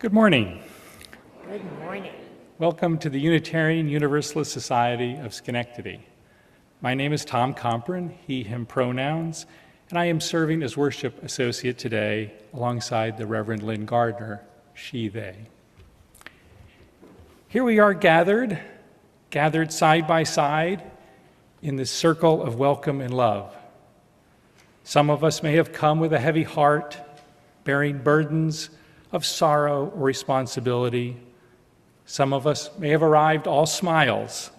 Good morning. Good morning. Welcome to the Unitarian Universalist Society of Schenectady. My name is Tom Comparin, he, him pronouns, and I am serving as worship associate today alongside the Reverend Lynn Gardner, she, they. Here we are gathered side by side in this circle of welcome and love. Some of us may have come with a heavy heart, bearing burdens of sorrow or responsibility. Some of us may have arrived all smiles,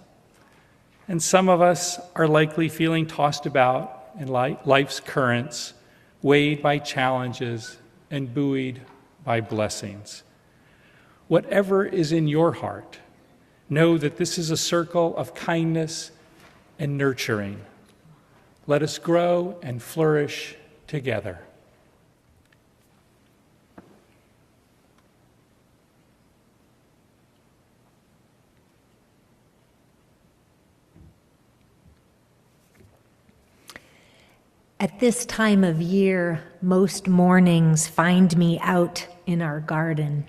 and some of us are likely feeling tossed about in life's currents, weighed by challenges and buoyed by blessings. Whatever is in your heart, know that this is a circle of kindness and nurturing. Let us grow and flourish together. At this time of year, most mornings find me out in our garden.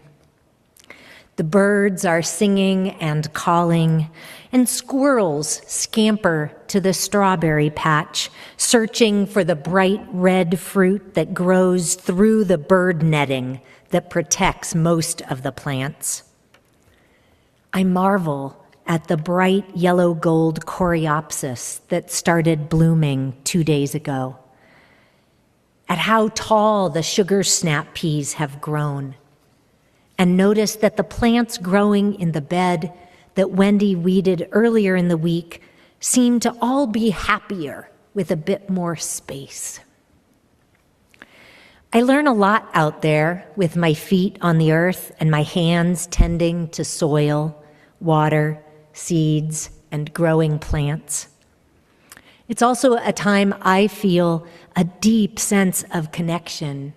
The birds are singing and calling, and squirrels scamper to the strawberry patch, searching for the bright red fruit that grows through the bird netting that protects most of the plants. I marvel at the bright yellow gold coreopsis that started blooming 2 days ago, at how tall the sugar snap peas have grown, and notice that the plants growing in the bed that Wendy weeded earlier in the week seem to all be happier with a bit more space. I learn a lot out there with my feet on the earth and my hands tending to soil, water, seeds, and growing plants. It's also a time I feel a deep sense of connection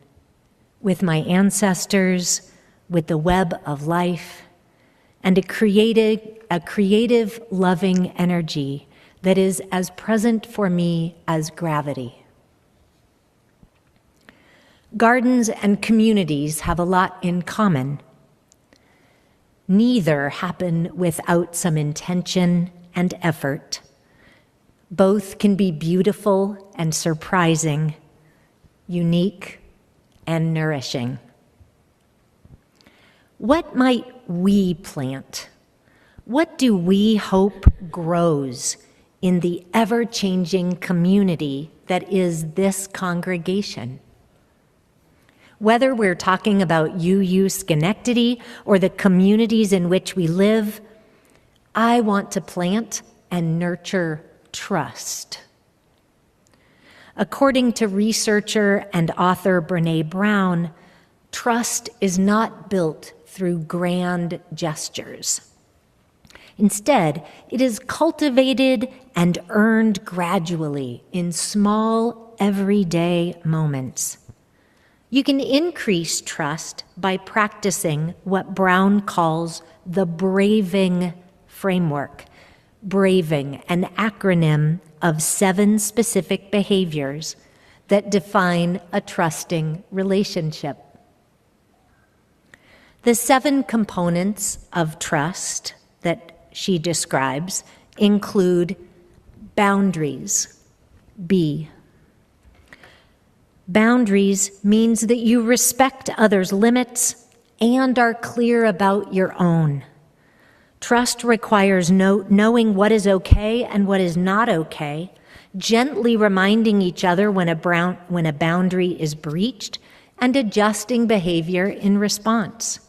with my ancestors, with the web of life, and a creative, loving energy that is as present for me as gravity. Gardens and communities have a lot in common. Neither happen without some intention and effort. Both can be beautiful and surprising, unique and nourishing. What might we plant? What do we hope grows in the ever-changing community that is this congregation? Whether we're talking about UU Schenectady or the communities in which we live, I want to plant and nurture trust. According to researcher and author Brené Brown, trust is not built through grand gestures. Instead, it is cultivated and earned gradually in small, everyday moments. You can increase trust by practicing what Brown calls the braving framework. Braving, an acronym of 7 specific behaviors that define a trusting relationship. The 7 components of trust that she describes include boundaries, B. Boundaries means that you respect others' limits and are clear about your own. Trust requires knowing what is okay and what is not okay, gently reminding each other when a boundary is breached, and adjusting behavior in response.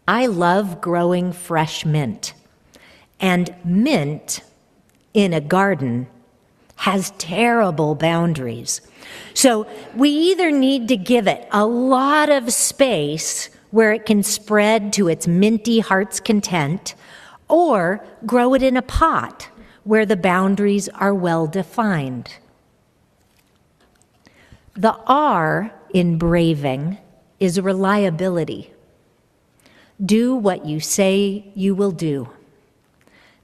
I love growing fresh mint, and mint in a garden has terrible boundaries. So we either need to give it a lot of space where it can spread to its minty heart's content, or grow it in a pot where the boundaries are well defined. The R in braving is reliability. Do what you say you will do.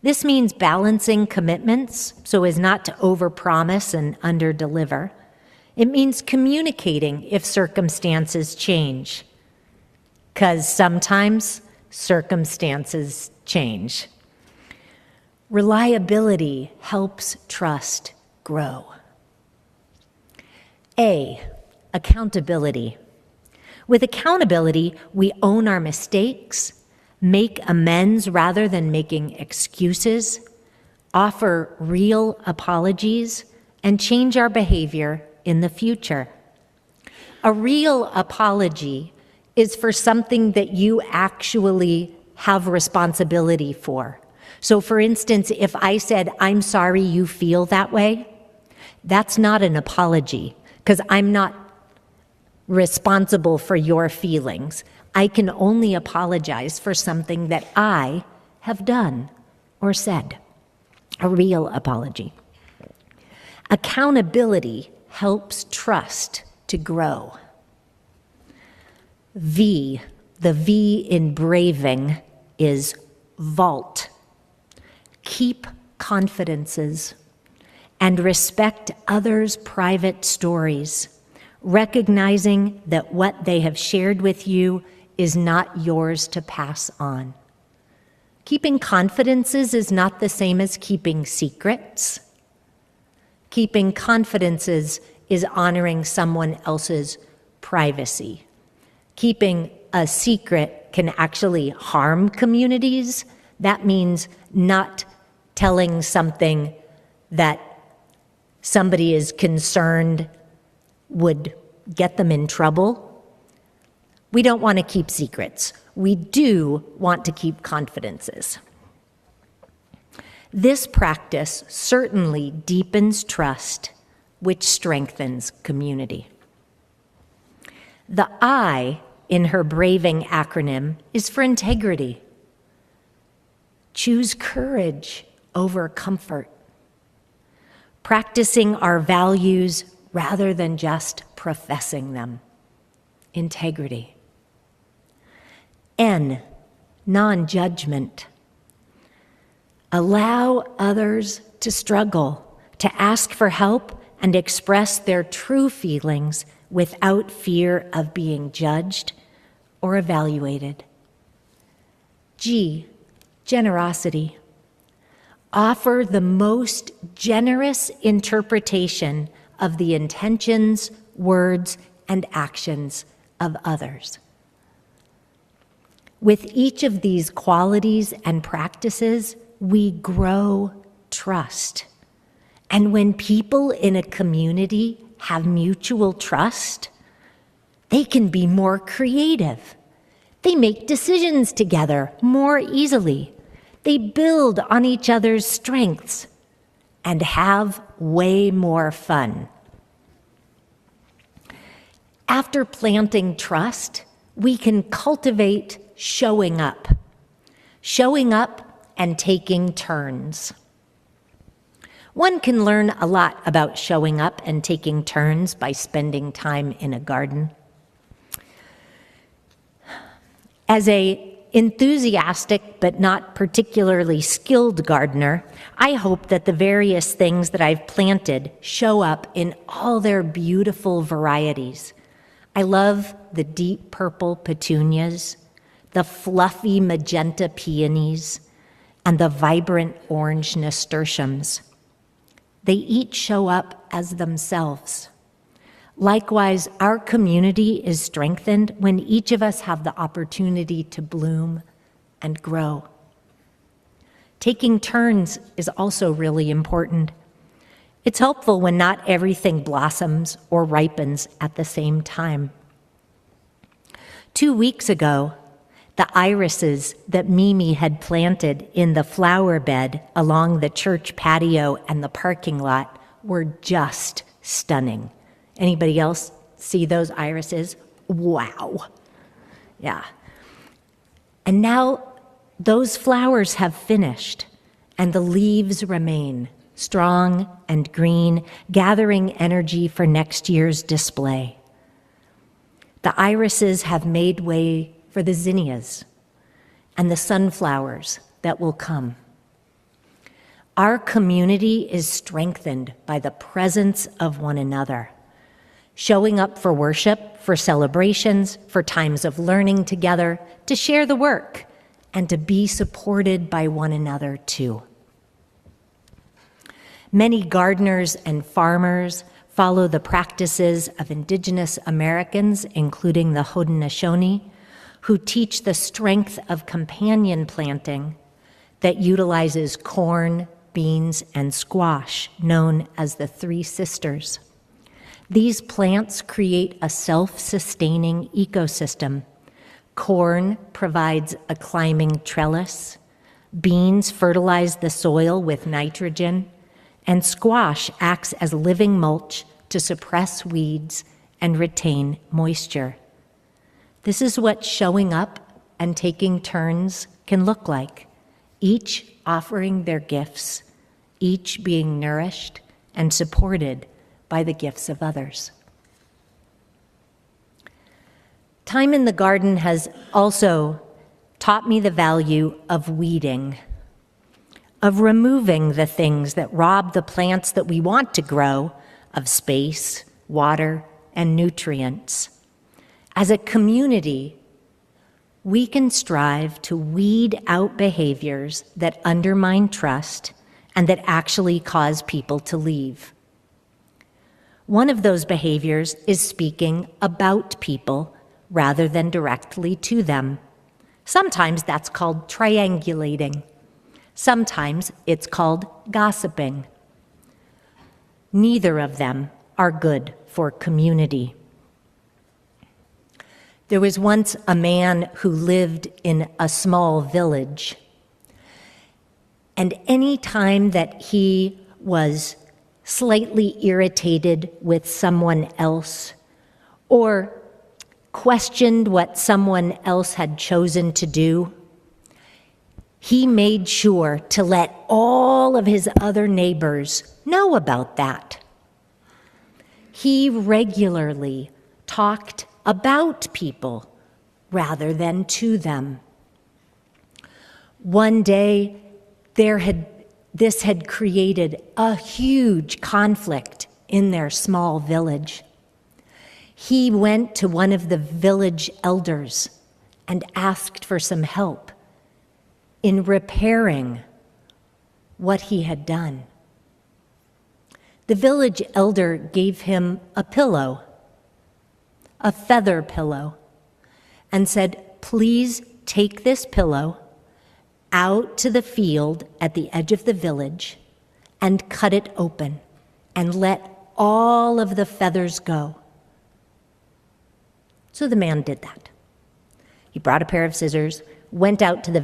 This means balancing commitments so as not to overpromise and underdeliver. It means communicating if circumstances change. because sometimes circumstances change. Reliability helps trust grow. A, accountability. With accountability, we own our mistakes, make amends rather than making excuses, offer real apologies, and change our behavior in the future. A real apology is for something that you actually have responsibility for. So for instance, if I said, "I'm sorry you feel that way," that's not an apology, because I'm not responsible for your feelings. I can only apologize for something that I have done or said. A real apology. Accountability helps trust to grow. V, the V in braving, is vault. Keep confidences and respect others' private stories, recognizing that what they have shared with you is not yours to pass on. Keeping confidences is not the same as keeping secrets. Keeping confidences is honoring someone else's privacy. Keeping a secret can actually harm communities. That means not telling something that somebody is concerned would get them in trouble. We don't want to keep secrets. We do want to keep confidences. This practice certainly deepens trust, which strengthens community. The I in her braving acronym is for integrity. Choose courage over comfort. Practicing our values rather than just professing them. Integrity. N, non-judgment. Allow others to struggle, to ask for help, and express their true feelings without fear of being judged or evaluated. G, generosity. Offer the most generous interpretation of the intentions, words, and actions of others. With each of these qualities and practices, we grow trust. And when people in a community have mutual trust, they can be more creative. They make decisions together more easily. They build on each other's strengths and have way more fun. After planting trust, we can cultivate showing up and taking turns. One can learn a lot about showing up and taking turns by spending time in a garden. As an enthusiastic but not particularly skilled gardener, I hope that the various things that I've planted show up in all their beautiful varieties. I love the deep purple petunias, the fluffy magenta peonies, and the vibrant orange nasturtiums. They each show up as themselves. Likewise, our community is strengthened when each of us have the opportunity to bloom and grow. Taking turns is also really important. It's helpful when not everything blossoms or ripens at the same time. 2 weeks ago, the irises that Mimi had planted in the flower bed along the church patio and the parking lot were just stunning. Anybody else see those irises? Wow. Yeah. And now those flowers have finished and the leaves remain strong and green, gathering energy for next year's display. The irises have made way for the zinnias and the sunflowers that will come. Our community is strengthened by the presence of one another. showing up for worship, for celebrations, for times of learning together, to share the work, and to be supported by one another too. Many gardeners and farmers follow the practices of Indigenous Americans, including the Haudenosaunee, who teach the strength of companion planting that utilizes corn, beans, and squash, known as the Three Sisters. These plants create a self-sustaining ecosystem. Corn provides a climbing trellis, beans fertilize the soil with nitrogen, and squash acts as living mulch to suppress weeds and retain moisture. This is what showing up and taking turns can look like, each offering their gifts, each being nourished and supported by the gifts of others. Time in the garden has also taught me the value of weeding, of removing the things that rob the plants that we want to grow of space, water, and nutrients. As a community, we can strive to weed out behaviors that undermine trust and that actually cause people to leave. One of those behaviors is speaking about people rather than directly to them. Sometimes that's called triangulating. Sometimes it's called gossiping. Neither of them are good for community. There was once a man who lived in a small village, and any time that he was slightly irritated with someone else or questioned what someone else had chosen to do, he made sure to let all of his other neighbors know about that. He regularly talked about people rather than to them. One day, this had created a huge conflict in their small village. He went to one of the village elders and asked for some help in repairing what he had done. The village elder gave him a pillow, a feather pillow, and said, "Please take this pillow out to the field at the edge of the village and cut it open and let all of the feathers go." So the man did that. He brought a pair of scissors, went out to the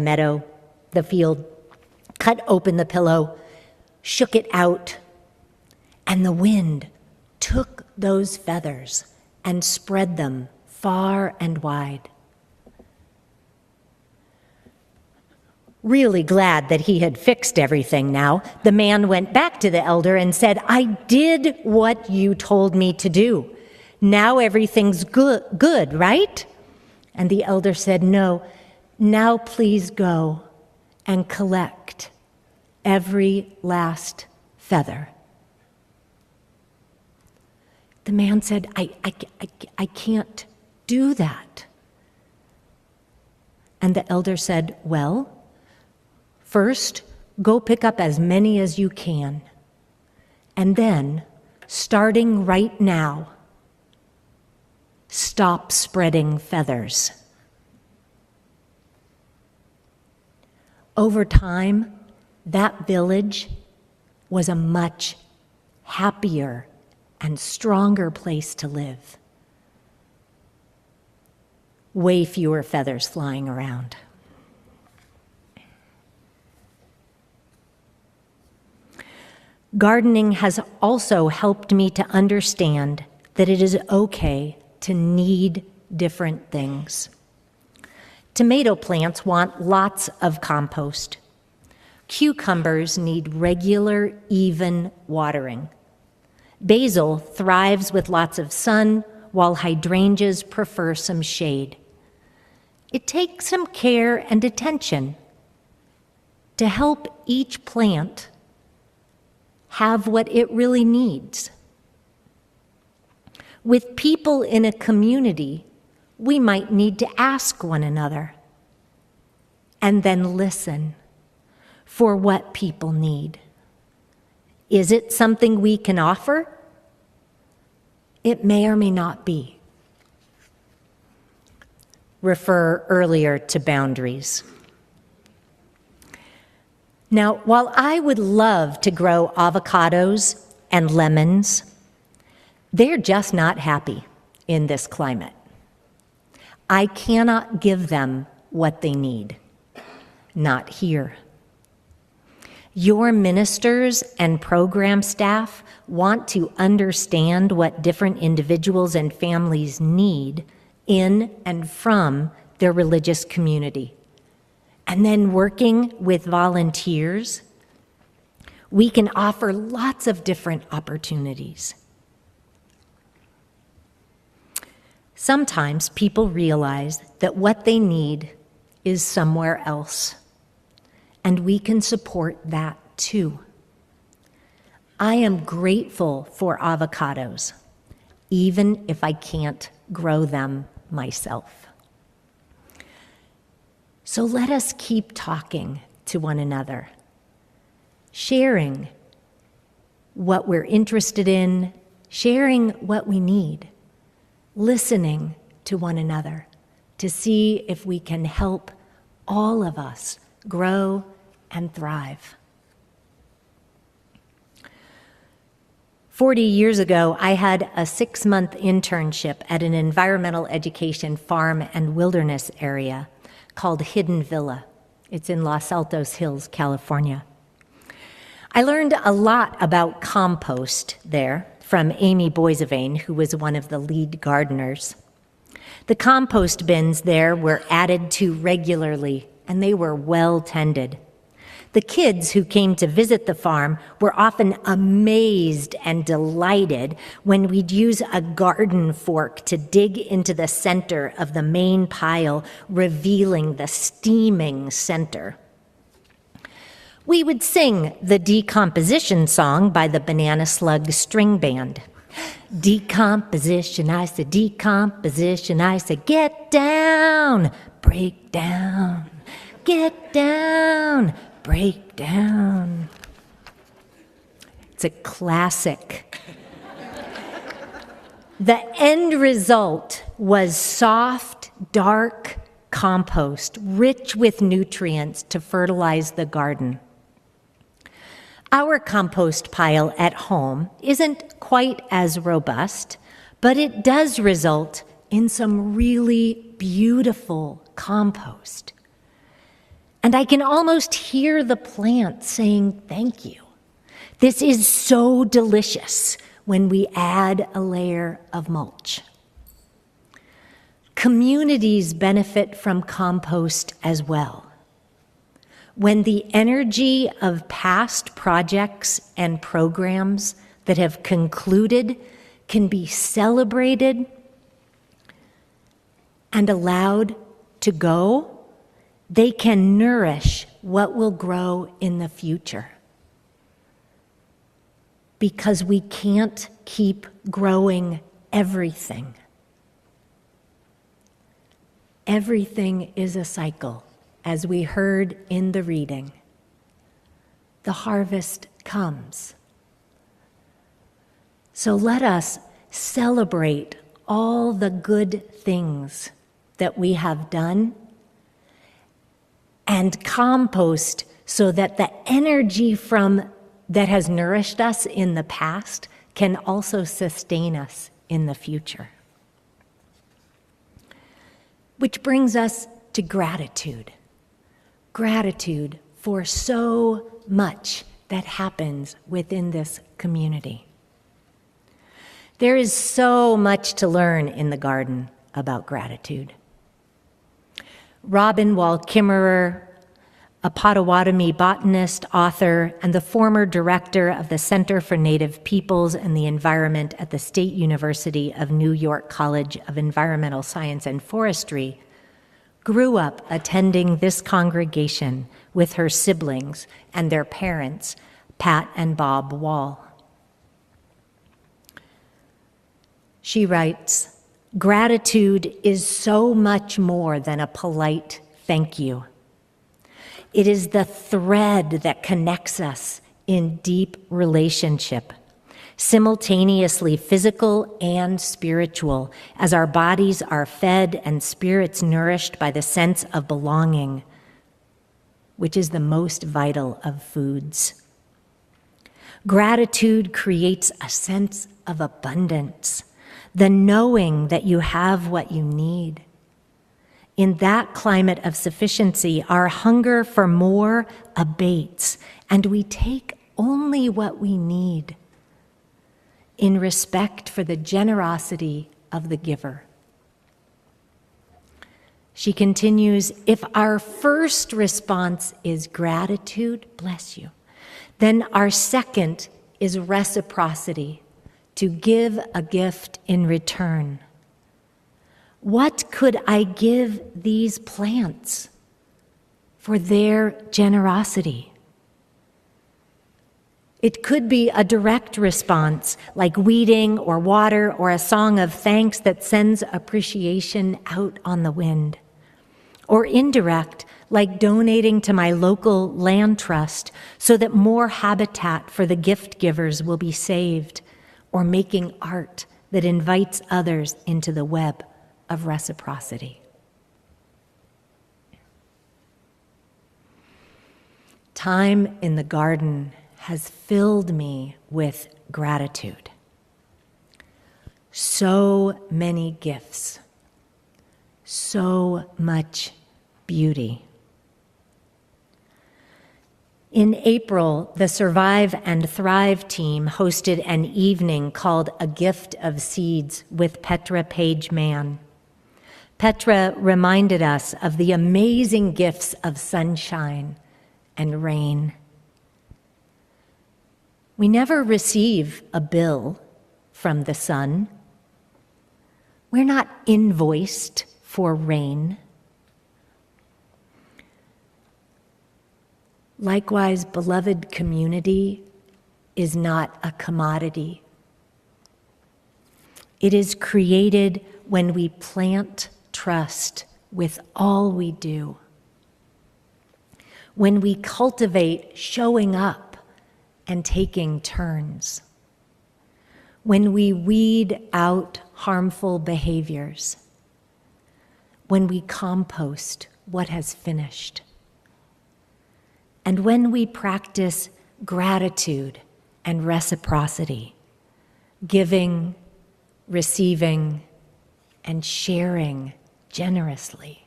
meadow, the field, cut open the pillow, shook it out, and the wind took those feathers and spread them far and wide. Really glad that he had fixed everything now, the man went back to the elder and said, "I did what you told me to do. Now everything's good, right?" And the elder said, "No, now please go and collect every last feather." The man said, I can't do that. And the elder said, "Well, first, go pick up as many as you can. And then, starting right now, stop spreading feathers." Over time, that village was a much happier and stronger place to live. Way fewer feathers flying around. Gardening has also helped me to understand that it is okay to need different things. Tomato plants want lots of compost. Cucumbers need regular, even watering. Basil thrives with lots of sun, while hydrangeas prefer some shade. It takes some care and attention to help each plant have what it really needs. With people in a community, we might need to ask one another and then listen for what people need. Is it something we can offer? It may or may not be. Refer earlier to boundaries. Now, while I would love to grow avocados and lemons, they're just not happy in this climate. I cannot give them what they need. Not here. Your ministers and program staff want to understand what different individuals and families need in and from their religious community. And then working with volunteers, we can offer lots of different opportunities. Sometimes people realize that what they need is somewhere else, and we can support that too. I am grateful for avocados, even if I can't grow them myself. So let us keep talking to one another, sharing what we're interested in, sharing what we need, listening to one another to see if we can help all of us grow and thrive. 40 years ago, I had a 6-month internship at an environmental education farm and wilderness area called Hidden Villa. It's in Los Altos Hills, California. I learned a lot about compost there from Amy Boisevane, who was one of the lead gardeners. The compost bins there were added to regularly, and they were well tended. The kids who came to visit the farm were often amazed and delighted when we'd use a garden fork to dig into the center of the main pile, revealing the steaming center. We would sing the decomposition song by the Banana Slug String Band. Decomposition, I said, decomposition, I said, get down, break down, get down, break down. It's a classic. The end result was soft, dark compost, rich with nutrients to fertilize the garden. Our compost pile at home isn't quite as robust, but it does result in some really beautiful compost. And I can almost hear the plants saying, thank you. This is so delicious when we add a layer of mulch. Communities benefit from compost as well. When the energy of past projects and programs that have concluded can be celebrated and allowed to go, they can nourish what will grow in the future. Because we can't keep growing everything. Everything is a cycle, as we heard in the reading. The harvest comes. So let us celebrate all the good things that we have done and compost so that the energy that has nourished us in the past can also sustain us in the future. Which brings us to gratitude. Gratitude for so much that happens within this community. There is so much to learn in the garden about gratitude. Robin Wall Kimmerer, a Potawatomi botanist, author, and the former director of the Center for Native Peoples and the Environment at the State University of New York College of Environmental Science and Forestry, grew up attending this congregation with her siblings and their parents, Pat and Bob Wall. She writes, "Gratitude is so much more than a polite thank you. It is the thread that connects us in deep relationship, simultaneously physical and spiritual, as our bodies are fed and spirits nourished by the sense of belonging, which is the most vital of foods. Gratitude creates a sense of abundance, the knowing that you have what you need. In that climate of sufficiency, our hunger for more abates, and we take only what we need in respect for the generosity of the giver." She continues, "If our first response is gratitude, bless you, then our second is reciprocity, to give a gift in return. What could I give these plants for their generosity? It could be a direct response, like weeding or water or a song of thanks that sends appreciation out on the wind. Or indirect, like donating to my local land trust so that more habitat for the gift givers will be saved, or making art that invites others into the web of reciprocity." Time in the garden has filled me with gratitude. So many gifts, so much beauty. In April, the Survive and Thrive team hosted an evening called A Gift of Seeds with Petra Page Mann. Petra reminded us of the amazing gifts of sunshine and rain. We never receive a bill from the sun. We're not invoiced for rain. Likewise, beloved community is not a commodity. It is created when we plant trust with all we do, when we cultivate showing up and taking turns, when we weed out harmful behaviors, when we compost what has finished, and when we practice gratitude and reciprocity, giving, receiving, and sharing generously.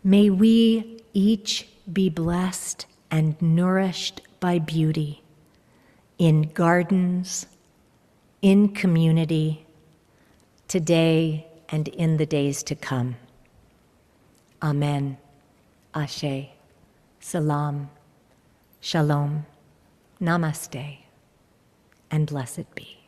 May we each be blessed and nourished by beauty in gardens, in community, today and in the days to come. Amen. Ashe. Salam. Shalom. Namaste. And blessed be.